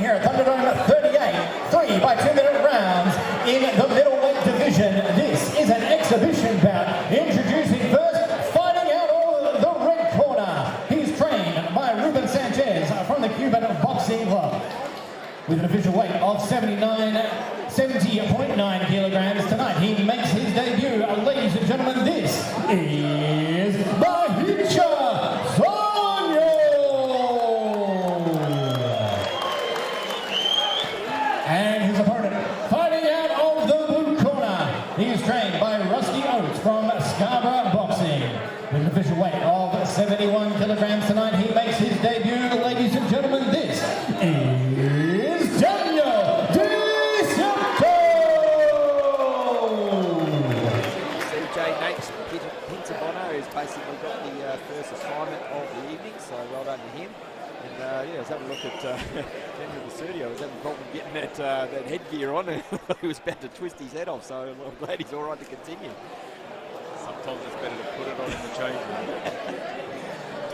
here at Thunderdome 38, 3 by 2-minute rounds in the middleweight division. This is an exhibition bout. Introducing first, fighting out of the red corner. He's trained by Ruben Sanchez from the Cuban Boxing Club. With an official weight of 70.9 kilograms tonight, he makes his debut. Ladies and gentlemen, this is Mahicha Sonyo! And his opponent, fighting out of the blue corner, he is trained by Rusty Oates from Scarborough Boxing. With an official weight of 71 kilograms tonight, he makes his debut. Ladies and gentlemen, this is Daniel DeSanto! CJ Nate's Pintabono has basically got the first assignment of the evening, so well done to him. And yeah, I was having a look at Daniel DeSanto. I was having a problem getting that headgear on. He was about to twist his head off, so I'm glad he's all right to continue. Sometimes it's better to put it on in the change room.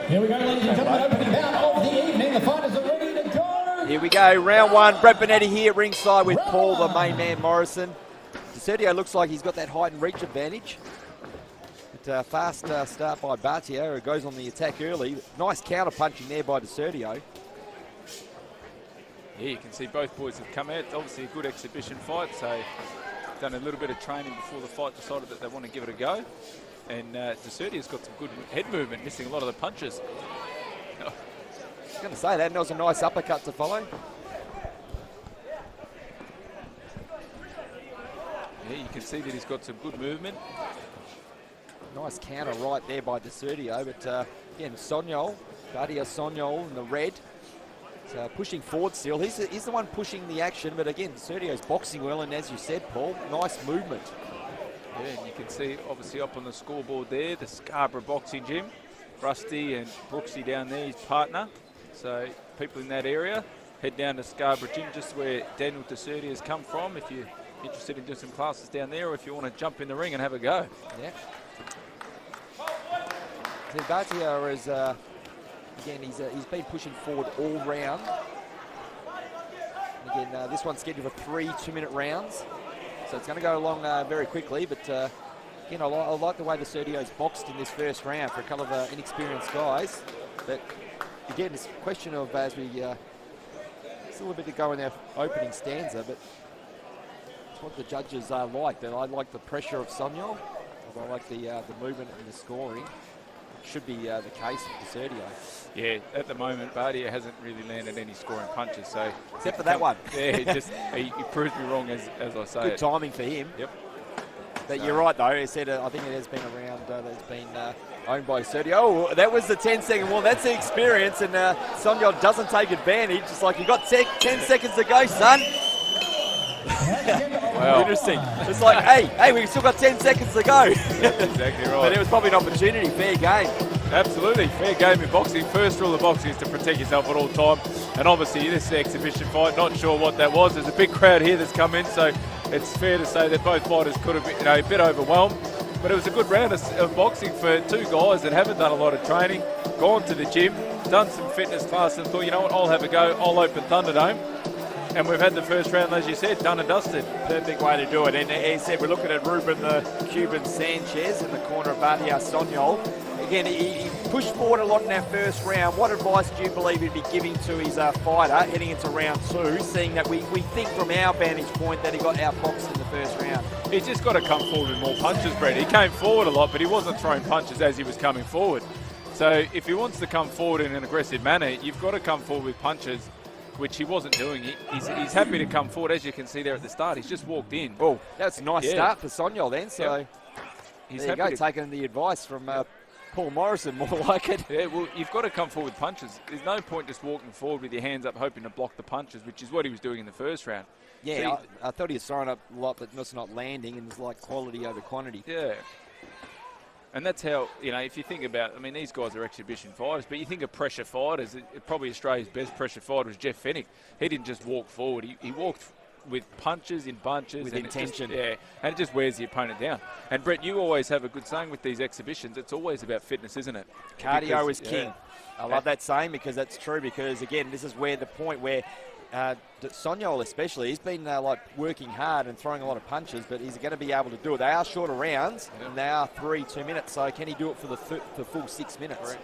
Here we go, ladies and gentlemen, opening bout of the evening. The fighters are ready to go. Here we go, round one. Brett Bonetti here at ringside with Paul, the main man, Morrison. DeSanto looks like he's got that height and reach advantage. But fast start by Bartia, who goes on the attack early. Nice counter punching there by DeSanto. Yeah, you can see both boys have come out. It's obviously a good exhibition fight, so done a little bit of training before the fight, decided that they want to give it a go. And DeSanto's got some good head movement, missing a lot of the punches. I was going to say that, and that was a nice uppercut to follow. Yeah, you can see that he's got some good movement. Nice counter right there by DeSanto, but again, Sonyo, Bartia Sonyo in the red. Pushing forward still. He's the one pushing the action, but again, DeSanto's boxing well, and as you said, Paul, nice movement. Yeah, and you can see obviously up on the scoreboard there, the Scarborough Boxing Gym. Rusty and Brooksy down there, his partner. So people in that area, head down to Scarborough Gym, just where Daniel DeSanto has come from, if you're interested in doing some classes down there, or if you want to jump in the ring and have a go. Yeah. Bartia is, again, he's been pushing forward all round. And again, this one's scheduled for 3 2-minute rounds. So it's going to go along very quickly, but again, I like the way DeSanto's boxed in this first round for a couple of inexperienced guys. But again, it's a question of, as we still a little bit to go in our opening stanza, but it's what the judges like. I like the pressure of Sonyo. I like the movement and the scoring. It should be the case with DeSanto. Yeah, at the moment, Bartia hasn't really landed any scoring punches, so except for that one. Yeah, he proves me wrong as I say. Good timing for him. Yep. But you're right though. I said I think it has been a round that's been owned by DeSanto. Oh, that was the 10-second warning. That's the experience, and Sonyo doesn't take advantage. It's like you got 10 seconds to go, son. Well, interesting. It's like, hey, we've still got 10 seconds to go. That's exactly right. But it was probably an opportunity, fair game. Absolutely, fair game in boxing. First rule of boxing is to protect yourself at all time. And obviously, this is an exhibition fight. Not sure what that was. There's a big crowd here that's come in, so it's fair to say that both fighters could have been, a bit overwhelmed. But it was a good round of boxing for two guys that haven't done a lot of training, gone to the gym, done some fitness classes, and thought, you know what, I'll have a go. I'll open Thunderdome. And we've had the first round, as you said, done and dusted. Perfect way to do it. And as I said, we're looking at Ruben, the Cuban Sanchez, in the corner of Bartia Sonyo. Again, he pushed forward a lot in that first round. What advice do you believe he'd be giving to his fighter heading into round 2, seeing that we think from our vantage point that he got outboxed in the first round? He's just got to come forward with more punches, Brett. He came forward a lot, but he wasn't throwing punches as he was coming forward. So if he wants to come forward in an aggressive manner, you've got to come forward with punches, which he wasn't doing. He's happy to come forward, as you can see there at the start. He's just walked in. Oh, that's a nice start for Sonyo then. So he's there you go, taking the advice from Paul Morrison, more like it. Yeah, well, you've got to come forward with punches. There's no point just walking forward with your hands up hoping to block the punches, which is what he was doing in the first round. Yeah, so I thought he was throwing up a lot, but just not landing, and it's like quality over quantity. Yeah. And that's how, if you think about, these guys are exhibition fighters, but you think of pressure fighters, probably Australia's best pressure fighter was Jeff Fennick. He didn't just walk forward. He walked with punches in bunches. With and intention. And it just wears the opponent down. And, Brett, you always have a good saying with these exhibitions. It's always about fitness, isn't it? Cardio is king. I love that saying because that's true, because, again, this is where the point where Sonyol especially, he's been like working hard and throwing a lot of punches, but he's going to be able to do it. They are shorter rounds, and they are 2 minutes, so can he do it for the full 6 minutes?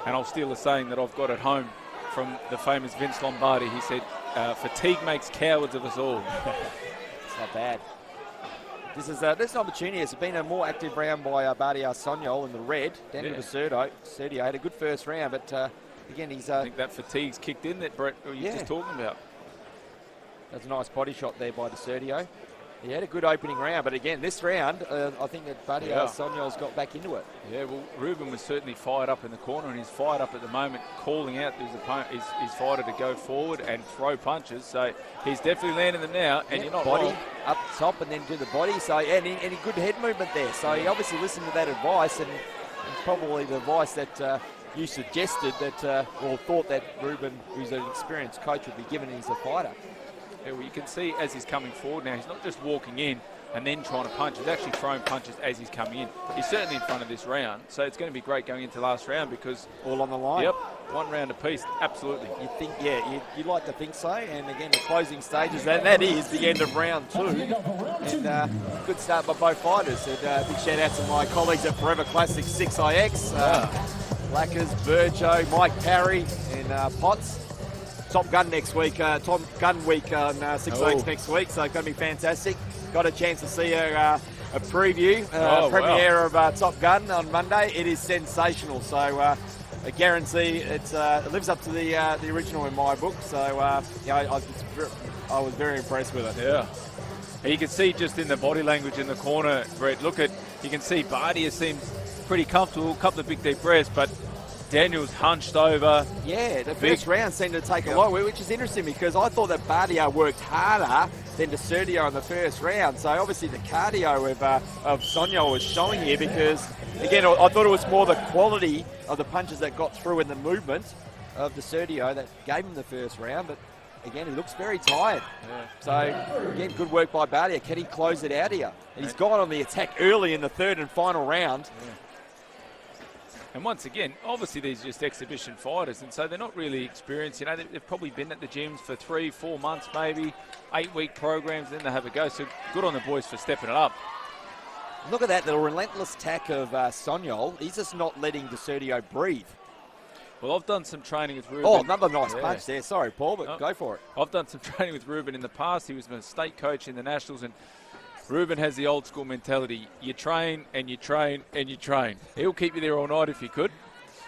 And I'll steal a saying that I've got at home from the famous Vince Lombardi. He said, fatigue makes cowards of us all. It's not bad. This is an opportunity. It's been a more active round by Badia Sonyol in the red. Daniel Serdio had a good first round, but again, he's... I think that fatigue's kicked in that Brett you were just talking about. That's a nice body shot there by Serdio. He had a good opening round, but again, this round, I think that Badia Sonyol's got back into it. Yeah, well, Ruben was certainly fired up in the corner, and he's fired up at the moment, calling out his fighter to go forward and throw punches. So he's definitely landing them now, and you're not body wrong. up top and then do the body. So and he good head movement there. So he obviously listened to that advice, and probably the advice that you suggested that or thought that Ruben, who's an experienced coach, would be given as a fighter. Yeah, well, you can see as he's coming forward now, he's not just walking in and then trying to punch. He's actually throwing punches as he's coming in. He's certainly in front of this round, so it's going to be great going into the last round because... all on the line? Yep, 1 round apiece, absolutely. You think, you'd like to think so. And again, the closing stages, and that is the end of round 2. And good start by both fighters. And big shout out to my colleagues at Forever Classics 6IX. Lackers, Virgo, Mike Parry, and Potts. Top Gun next week, Top Gun week on 6IX next week, so it's going to be fantastic. Got a chance to see a preview, premiere of Top Gun on Monday. It is sensational, so I guarantee it lives up to the original in my book. So I was very impressed with it. Yeah. You can see just in the body language in the corner, Brett, you can see Badia seems pretty comfortable, a couple of big deep breaths, but Daniel's hunched over. Yeah, the first round seemed to take a lot, which is interesting because I thought that Badia worked harder than Serdio in the first round. So obviously the cardio of Sonyol was showing here because, again, I thought it was more the quality of the punches that got through in the movement of Serdio that gave him the first round. But again, he looks very tired. Yeah. So, again, good work by Badia. Can he close it out here? And he's gone on the attack early in the third and final round. Yeah. And once again, obviously these are just exhibition fighters, and so they're not really experienced. You know, they've probably been at the gyms for 3-4 months, maybe 8-week programs, then they have a go. So good on the boys for stepping it up. Look at that, the relentless attack of Sonyol. He's just not letting Serdio breathe. Well, I've done some training with Ruben. Oh, another nice punch there. Sorry, Paul, but go for it. I've done some training with Ruben in the past. He was my state coach in the Nationals, and Ruben has the old school mentality. You train and you train and you train. He'll keep you there all night if you could.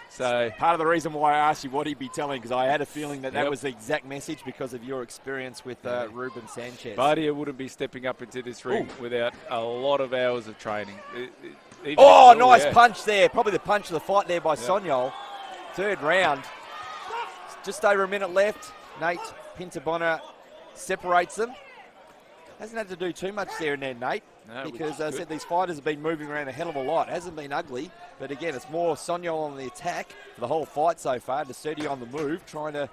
So part of the reason why I asked you what he'd be telling, because I had a feeling that that was the exact message because of your experience with Ruben Sanchez. Badia wouldn't be stepping up into this ring without a lot of hours of training. Nice punch there. Probably the punch of the fight there by Sonyol. Third round. Just over a minute left. Nate Pintabona separates them. Hasn't had to do too much there and then, Nate, because I said these fighters have been moving around a hell of a lot. Hasn't been ugly, but again, it's more Sonyol on the attack for the whole fight so far. Serdio on the move, trying to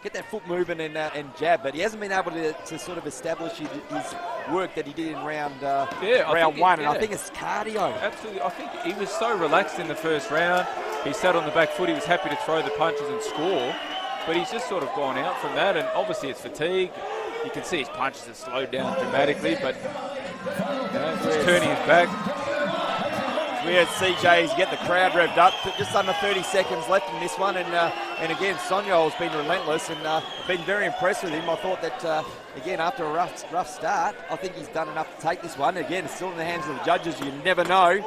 get that foot moving and jab, but he hasn't been able to sort of establish his work that he did in round one, and I think it's cardio. Absolutely. I think he was so relaxed in the first round. He sat on the back foot. He was happy to throw the punches and score, but he's just sort of gone out from that, and obviously it's fatigue. You can see his punches have slowed down dramatically, but he's turning his back. We had CJ's get the crowd revved up. Just under 30 seconds left in this one, and again, Sonyol's been relentless, and I've been very impressed with him. I thought that, again, after a rough start, I think he's done enough to take this one. Again, it's still in the hands of the judges. You never know.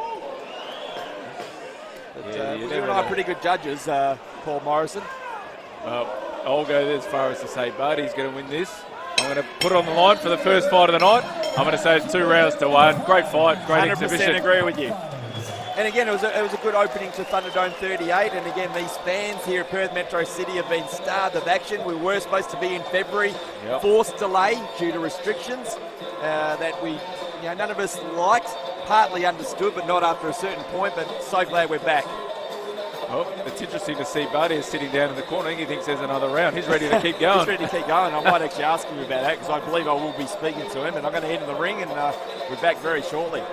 But, you and I are pretty good judges, Paul Morrison. I'll go as far as to say Badia's going to win this. I'm going to put it on the line for the first fight of the night. I'm going to say it's 2 rounds to 1. Great fight, great exhibition. 100% agree with you. And again, it was a good opening to Thunderdome 38. And again, these fans here at Perth Metro City have been starved of action. We were supposed to be in February, forced delay due to restrictions that none of us liked. Partly understood, but not after a certain point. But so glad we're back. Well, it's interesting to see Badia sitting down in the corner. I think he thinks there's another round. He's ready to keep going. He's ready to keep going. I might actually ask him about that because I believe I will be speaking to him. And I'm going to head in the ring, and we're back very shortly.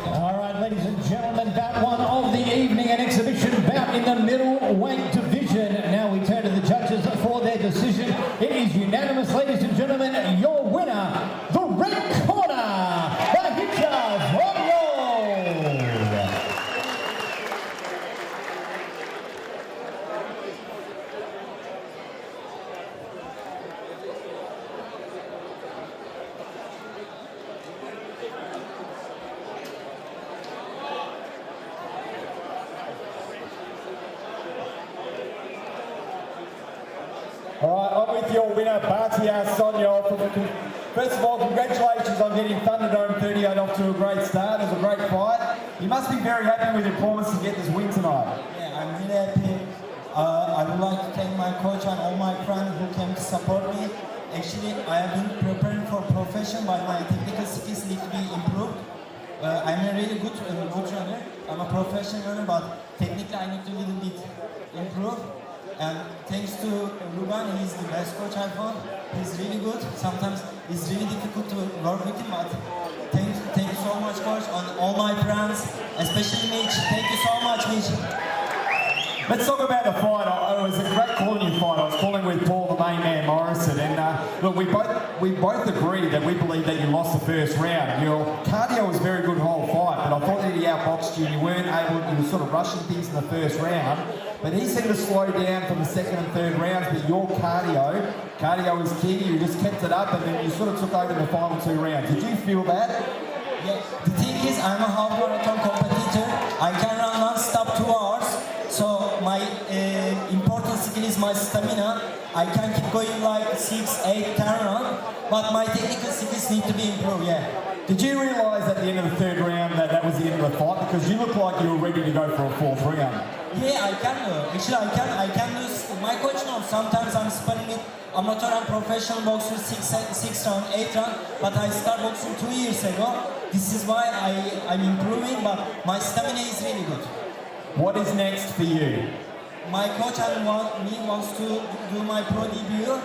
All right, ladies and gentlemen, bout one of the evening, an exhibition bout in the middleweight division. Now we turn to the judges for their decision. It is unanimous, ladies and gentlemen. Your winner, the red corner, Bahija from Roll. All right, I'm with your winner, Bhatia Sonyol. First of all, congratulations on getting Thunderdome 38 off to a great start. It was a great fight. You must be very happy with your performance to get this win tonight. Yeah, I'm really happy. I would like to thank my coach and all my friends who came to support me. Actually, I have been preparing for profession, but my technical skills need to be improved. I'm a really good runner. I'm a professional runner, but technically I need to a little bit improve. And thanks to Ruben, he's the best coach I've had. He's really good. Sometimes it's really difficult to work with him, but thank you so much, coach, and all my friends, especially Mitch. Thank you so much, Mitch. Let's talk about the fight. It was a great calling you fight. I was calling with Paul, the main man, Morrison, and look, we both agreed that we believe that you lost the first round. Your cardio was very good the whole fight, but I thought that he outboxed you. You weren't able. You were sort of rushing things in the first round, but he seemed to slow down from the second and third rounds. But your cardio was key. You just kept it up, and then you sort of took over the final two rounds. Did you feel that? Yeah. The thing is, I'm a half marathon competitor. I can run non-stop 2 hours. So my important skill is my stamina. I can keep going like 6, 8, 10 rounds, but my technical skills need to be improved, yeah. Did you realise at the end of the third round that that was the end of the fight? Because you looked like you were ready to go for a fourth round. Yeah, I can do. Actually, I can do. My coach knows sometimes I'm sparring with amateur and professional boxers 6 round, 8 round, but I started boxing 2 years ago. This is why I'm improving, but my stamina is really good. What is next for you? My coach and me wants to do my pro debut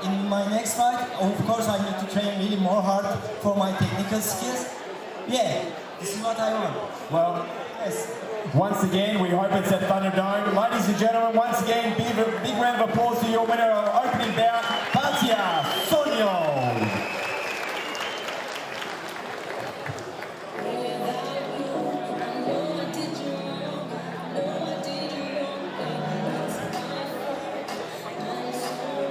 in my next fight. Of course, I need to train really more hard for my technical skills. Yeah, this is what I want. Well, Yes. once again, we hope it's at Thunderdome. Ladies and gentlemen, once again, big round of applause to your winner of opening bout, Bhatia